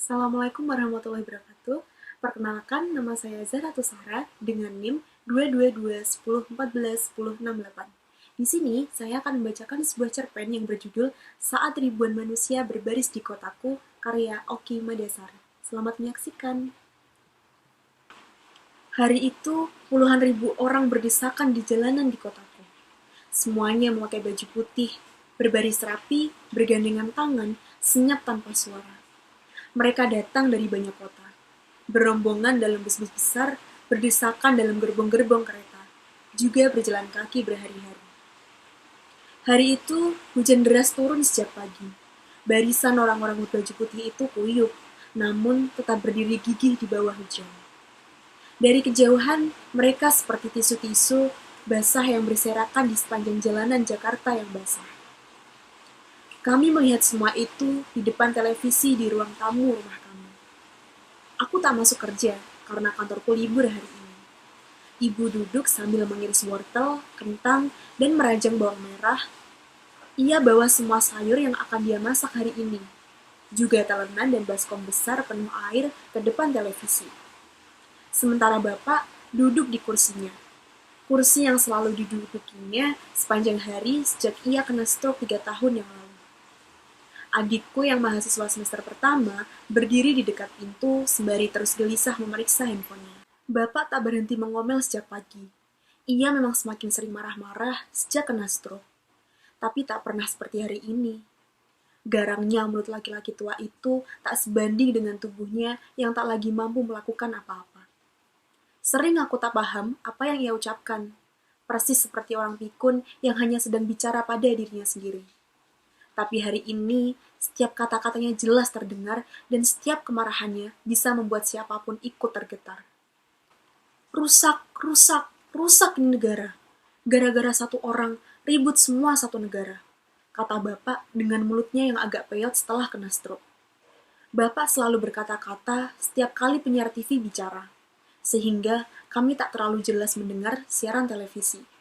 Assalamualaikum warahmatullahi wabarakatuh. Perkenalkan, nama saya Zahra Tusara dengan NIM 22210141068. Di sini, saya akan membacakan sebuah cerpen yang berjudul Saat Ribuan Manusia Berbaris di Kotaku, karya Oki Madasari. Selamat menyaksikan. Hari itu, puluhan ribu orang berdesakan di jalanan di kotaku. Semuanya memakai baju putih, berbaris rapi, bergandengan tangan, senyap tanpa suara. Mereka datang dari banyak kota, berombongan dalam bus-bus besar, berdesakan dalam gerbong-gerbong kereta, juga berjalan kaki berhari-hari. Hari itu, hujan deras turun sejak pagi. Barisan orang-orang berbaju putih itu kuyup, namun tetap berdiri gigih di bawah hujan. Dari kejauhan, mereka seperti tisu-tisu basah yang berserakan di sepanjang jalanan Jakarta yang basah. Kami melihat semua itu di depan televisi di ruang tamu rumah kami. Aku tak masuk kerja karena kantorku libur hari ini. Ibu duduk sambil mengiris wortel, kentang, dan merajang bawang merah. Ia bawa semua sayur yang akan dia masak hari ini. Juga telenan dan baskom besar penuh air ke depan televisi. Sementara bapak duduk di kursinya. Kursi yang selalu didudukinya sepanjang hari sejak ia kena stroke 3 tahun yang lalu. Adikku yang mahasiswa semester pertama berdiri di dekat pintu sembari terus gelisah memeriksa handphonenya. Bapak tak berhenti mengomel sejak pagi. Ia memang semakin sering marah-marah sejak kena stroke. Tapi tak pernah seperti hari ini. Garangnya mulut laki-laki tua itu tak sebanding dengan tubuhnya yang tak lagi mampu melakukan apa-apa. Sering aku tak paham apa yang ia ucapkan. Persis seperti orang pikun yang hanya sedang bicara pada dirinya sendiri. Tapi hari ini, setiap kata-katanya jelas terdengar dan setiap kemarahannya bisa membuat siapapun ikut tergetar. Rusak, rusak, rusak ini negara. Gara-gara satu orang, ribut semua satu negara. Kata bapak dengan mulutnya yang agak peyot setelah kena stroke. Bapak selalu berkata-kata setiap kali penyiar TV bicara. Sehingga kami tak terlalu jelas mendengar siaran televisi.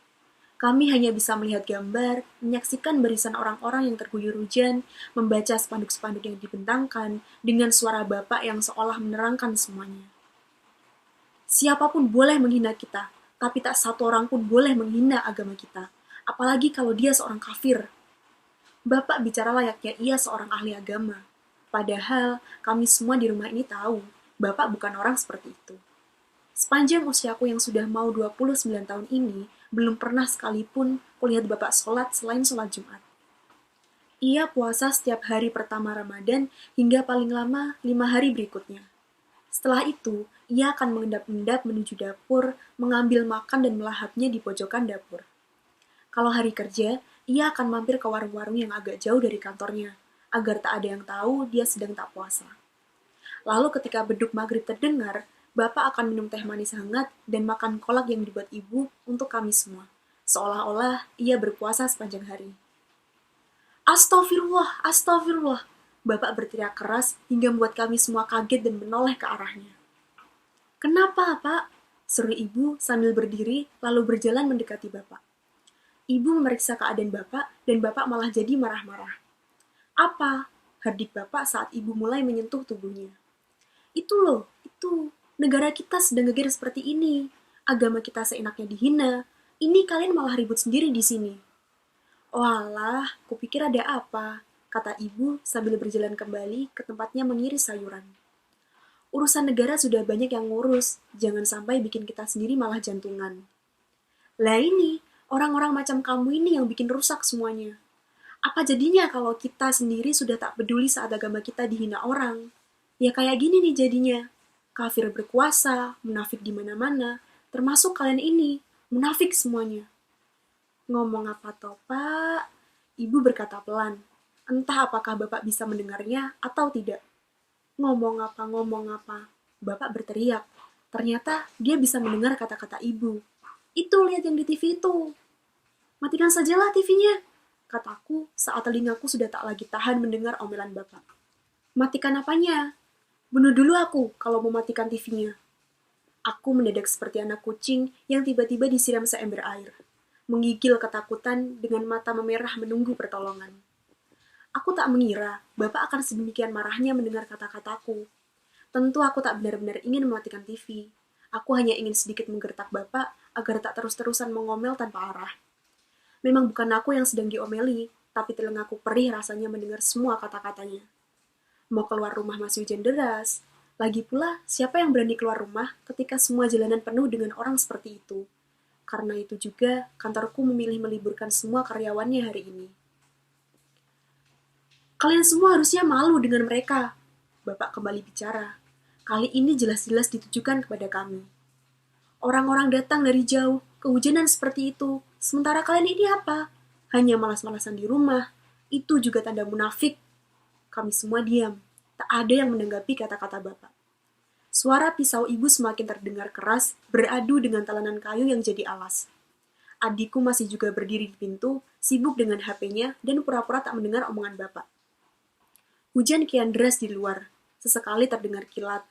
Kami hanya bisa melihat gambar, menyaksikan barisan orang-orang yang terguyur hujan, membaca spanduk-spanduk yang dibentangkan, dengan suara bapak yang seolah menerangkan semuanya. Siapapun boleh menghina kita, tapi tak satu orang pun boleh menghina agama kita, apalagi kalau dia seorang kafir. Bapak bicara layaknya ia seorang ahli agama. Padahal kami semua di rumah ini tahu, bapak bukan orang seperti itu. Sepanjang usiaku yang sudah mau 29 tahun ini, belum pernah sekalipun kulihat bapak sholat selain sholat Jumat. Ia puasa setiap hari pertama Ramadan hingga paling lama 5 hari berikutnya. Setelah itu, ia akan mengendap-endap menuju dapur, mengambil makan dan melahapnya di pojokan dapur. Kalau hari kerja, ia akan mampir ke warung-warung yang agak jauh dari kantornya, agar tak ada yang tahu dia sedang tak puasa. Lalu ketika beduk maghrib terdengar, bapak akan minum teh manis hangat dan makan kolak yang dibuat ibu untuk kami semua. Seolah-olah ia berpuasa sepanjang hari. Astagfirullah, astagfirullah. Bapak berteriak keras hingga membuat kami semua kaget dan menoleh ke arahnya. Kenapa, Pak? Seru ibu sambil berdiri lalu berjalan mendekati bapak. Ibu memeriksa keadaan bapak dan bapak malah jadi marah-marah. Apa? Hardik bapak saat ibu mulai menyentuh tubuhnya. Itu loh, itu. Negara kita sedang geger seperti ini. Agama kita seenaknya dihina. Ini kalian malah ribut sendiri di sini. Walah, kupikir ada apa, kata ibu sambil berjalan kembali ke tempatnya mengiris sayuran. Urusan negara sudah banyak yang ngurus, jangan sampai bikin kita sendiri malah jantungan. Lah ini, orang-orang macam kamu ini yang bikin rusak semuanya. Apa jadinya kalau kita sendiri sudah tak peduli saat agama kita dihina orang? Ya kayak gini nih jadinya. Kafir berkuasa, munafik di mana-mana, termasuk kalian ini, munafik semuanya. Ngomong apa toh, Pak? Ibu berkata pelan. Entah apakah Bapak bisa mendengarnya atau tidak. Ngomong apa? Bapak berteriak. Ternyata dia bisa mendengar kata-kata ibu. Itu lihat yang di TV itu. Matikan sajalah TV-nya, kataku saat telingaku sudah tak lagi tahan mendengar omelan Bapak. Matikan apanya? Bunuh dulu aku kalau mau matikan TV-nya. Aku mendadak seperti anak kucing yang tiba-tiba disiram seember air. Menggigil ketakutan dengan mata memerah menunggu pertolongan. Aku tak mengira Bapak akan sedemikian marahnya mendengar kata-kataku. Tentu aku tak benar-benar ingin mematikan TV. Aku hanya ingin sedikit menggertak Bapak agar tak terus-terusan mengomel tanpa arah. Memang bukan aku yang sedang diomeli, tapi telingaku perih rasanya mendengar semua kata-katanya. Mau keluar rumah masih hujan deras. Lagi pula, siapa yang berani keluar rumah ketika semua jalanan penuh dengan orang seperti itu? Karena itu juga, kantorku memilih meliburkan semua karyawannya hari ini. Kalian semua harusnya malu dengan mereka. Bapak kembali bicara. Kali ini jelas-jelas ditujukan kepada kami. Orang-orang datang dari jauh, kehujanan seperti itu. Sementara kalian ini apa? Hanya malas-malasan di rumah. Itu juga tanda munafik. Kami semua diam. Tak ada yang menanggapi kata-kata Bapak. Suara pisau ibu semakin terdengar keras, beradu dengan talenan kayu yang jadi alas. Adikku masih juga berdiri di pintu, sibuk dengan HP-nya dan pura-pura tak mendengar omongan Bapak. Hujan kian deras di luar. Sesekali terdengar kilat.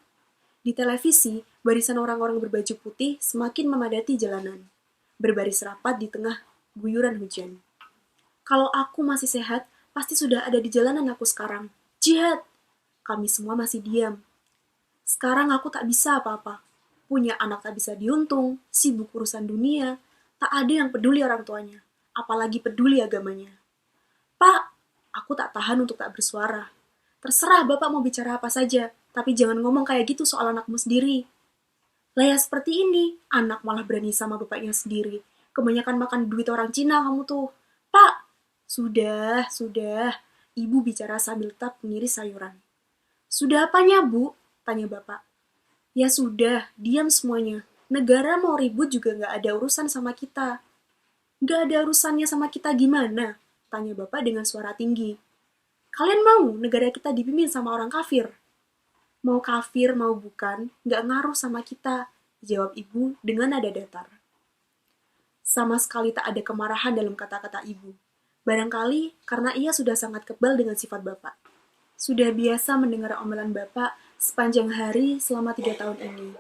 Di televisi, barisan orang-orang berbaju putih semakin memadati jalanan. Berbaris rapat di tengah guyuran hujan. Kalau aku masih sehat, pasti sudah ada di jalanan aku sekarang. Jihad! Kami semua masih diam. Sekarang aku tak bisa apa-apa. Punya anak tak bisa diuntung, sibuk urusan dunia. Tak ada yang peduli orang tuanya. Apalagi peduli agamanya. Pak, aku tak tahan untuk tak bersuara. Terserah Bapak mau bicara apa saja, tapi jangan ngomong kayak gitu soal anakmu sendiri. Lah ya seperti ini, anak malah berani sama bapaknya sendiri. Kebanyakan makan duit orang Cina kamu tuh. Pak, sudah. Ibu bicara sambil tetap mengiris sayuran. Sudah apanya, Bu? Tanya Bapak. Ya sudah, diam semuanya. Negara mau ribut juga nggak ada urusan sama kita. Nggak ada urusannya sama kita gimana? Tanya Bapak dengan suara tinggi. Kalian mau negara kita dipimpin sama orang kafir? Mau kafir, mau bukan, nggak ngaruh sama kita, jawab ibu dengan nada datar. Sama sekali tak ada kemarahan dalam kata-kata ibu. Barangkali karena ia sudah sangat kebal dengan sifat Bapak. Sudah biasa mendengar omelan Bapak sepanjang hari selama 3 tahun ini.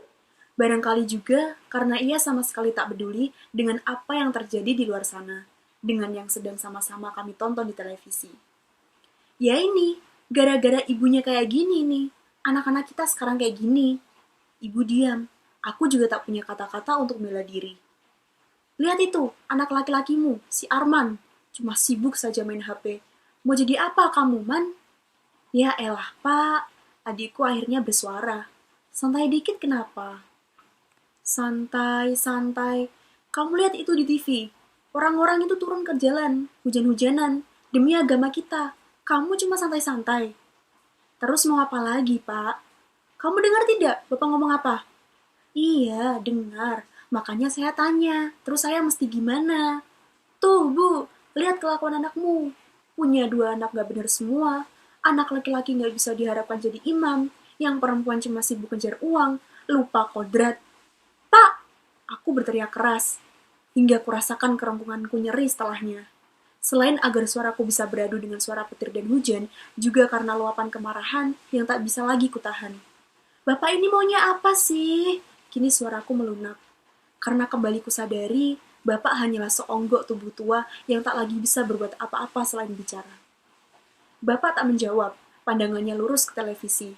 Barangkali juga karena ia sama sekali tak peduli dengan apa yang terjadi di luar sana, dengan yang sedang sama-sama kami tonton di televisi. Ya ini, gara-gara ibunya kayak gini nih, anak-anak kita sekarang kayak gini. Ibu diam, aku juga tak punya kata-kata untuk bela diri. Lihat itu, anak laki-lakimu, si Arman, cuma sibuk saja main HP. Mau jadi apa kamu, Man? Ya elah, Pak. Adikku akhirnya bersuara. Santai dikit kenapa? Santai. Kamu lihat itu di TV. Orang-orang itu turun ke jalan, hujan-hujanan, demi agama kita. Kamu cuma santai-santai. Terus mau apa lagi, Pak? Kamu dengar tidak Bapak ngomong apa? Iya, dengar. Makanya saya tanya, terus saya mesti gimana? Tuh, Bu, lihat kelakuan anakmu. Punya 2 anak gak benar semua. Anak laki-laki gak bisa diharapkan jadi imam. Yang perempuan cuma sibuk kejar uang, lupa kodrat. Pak! Aku berteriak keras, hingga kurasakan kerongkonganku nyeri setelahnya. Selain agar suaraku bisa beradu dengan suara petir dan hujan, juga karena luapan kemarahan yang tak bisa lagi kutahan. Bapak ini maunya apa sih? Kini suaraku melunak. Karena kembali kusadari, Bapak hanyalah seonggok tubuh tua yang tak lagi bisa berbuat apa-apa selain bicara. Bapak tak menjawab, pandangannya lurus ke televisi.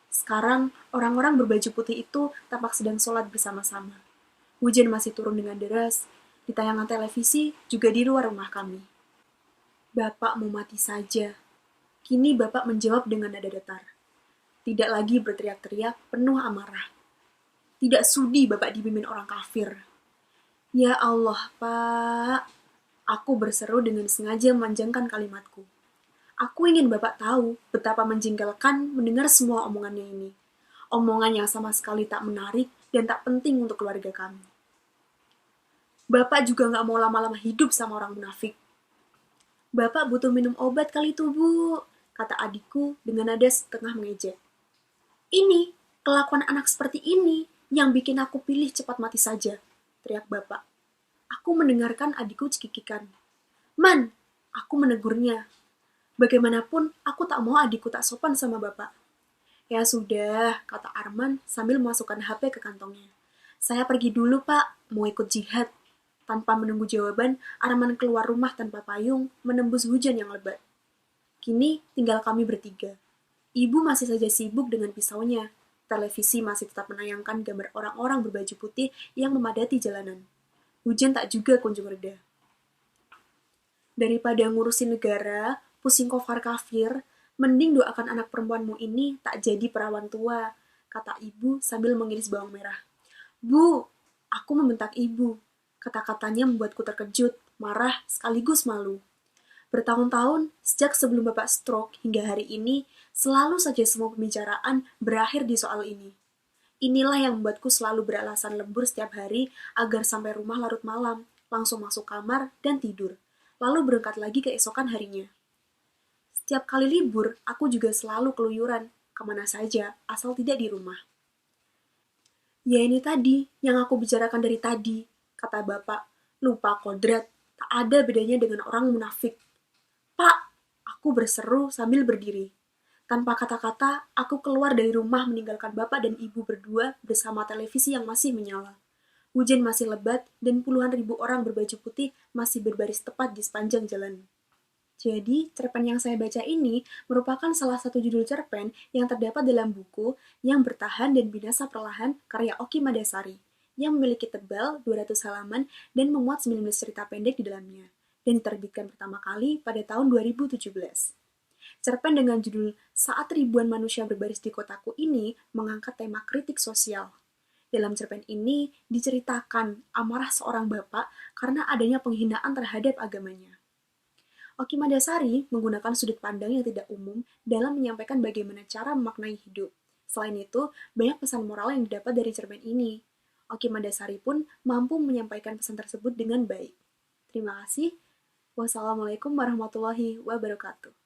Sekarang, orang-orang berbaju putih itu tampak sedang sholat bersama-sama. Hujan masih turun dengan deras, di tayangan televisi juga di luar rumah kami. Bapak mau mati saja. Kini Bapak menjawab dengan nada datar. Tidak lagi berteriak-teriak, penuh amarah. Tidak sudi Bapak dipimpin orang kafir. Ya Allah, Pak. Aku berseru dengan sengaja memanjangkan kalimatku. Aku ingin Bapak tahu betapa menjengkelkan mendengar semua omongannya ini. Omongan yang sama sekali tak menarik dan tak penting untuk keluarga kami. Bapak juga gak mau lama-lama hidup sama orang munafik. Bapak butuh minum obat kali itu, Bu, kata adikku dengan nada setengah mengejek. Ini, kelakuan anak seperti ini yang bikin aku pilih cepat mati saja, teriak Bapak. Aku mendengarkan adikku cekikikan. Man, aku menegurnya. Bagaimanapun, aku tak mau adikku tak sopan sama Bapak. Ya sudah, kata Arman sambil memasukkan HP ke kantongnya. Saya pergi dulu, Pak, mau ikut jihad. Tanpa menunggu jawaban, Arman keluar rumah tanpa payung, menembus hujan yang lebat. Kini tinggal kami bertiga. Ibu masih saja sibuk dengan pisaunya. Televisi masih tetap menayangkan gambar orang-orang berbaju putih yang memadati jalanan. Hujan tak juga kunjung reda. Daripada ngurusin negara, pusing kofar kafir, mending doakan anak perempuanmu ini tak jadi perawan tua, kata ibu sambil mengiris bawang merah. Bu, aku membentak ibu. Kata-katanya membuatku terkejut, marah, sekaligus malu. Bertahun-tahun, sejak sebelum Bapak stroke hingga hari ini, selalu saja semua pembicaraan berakhir di soal ini. Inilah yang membuatku selalu beralasan lembur setiap hari agar sampai rumah larut malam, langsung masuk kamar dan tidur, lalu berangkat lagi keesokan harinya. Setiap kali libur, aku juga selalu keluyuran, kemana saja, asal tidak di rumah. Ya ini tadi, yang aku bicarakan dari tadi, kata bapak. Lupa kodrat, tak ada bedanya dengan orang munafik. Pak, aku berseru sambil berdiri. Tanpa kata-kata, aku keluar dari rumah meninggalkan bapak dan ibu berdua bersama televisi yang masih menyala. Hujan masih lebat dan puluhan ribu orang berbaju putih masih berbaris tepat di sepanjang jalan. Jadi, cerpen yang saya baca ini merupakan salah satu judul cerpen yang terdapat dalam buku Yang Bertahan dan Binasa Perlahan karya Oki Madasari, yang memiliki tebal 200 halaman dan memuat 19 cerita pendek di dalamnya, dan diterbitkan pertama kali pada tahun 2017. Cerpen dengan judul Saat Ribuan Manusia Berbaris di Kotaku ini mengangkat tema kritik sosial. Dalam cerpen ini diceritakan amarah seorang bapak karena adanya penghinaan terhadap agamanya. Oki Madasari menggunakan sudut pandang yang tidak umum dalam menyampaikan bagaimana cara memaknai hidup. Selain itu, banyak pesan moral yang didapat dari cerpen ini. Oki Madasari pun mampu menyampaikan pesan tersebut dengan baik. Terima kasih. Wassalamualaikum warahmatullahi wabarakatuh.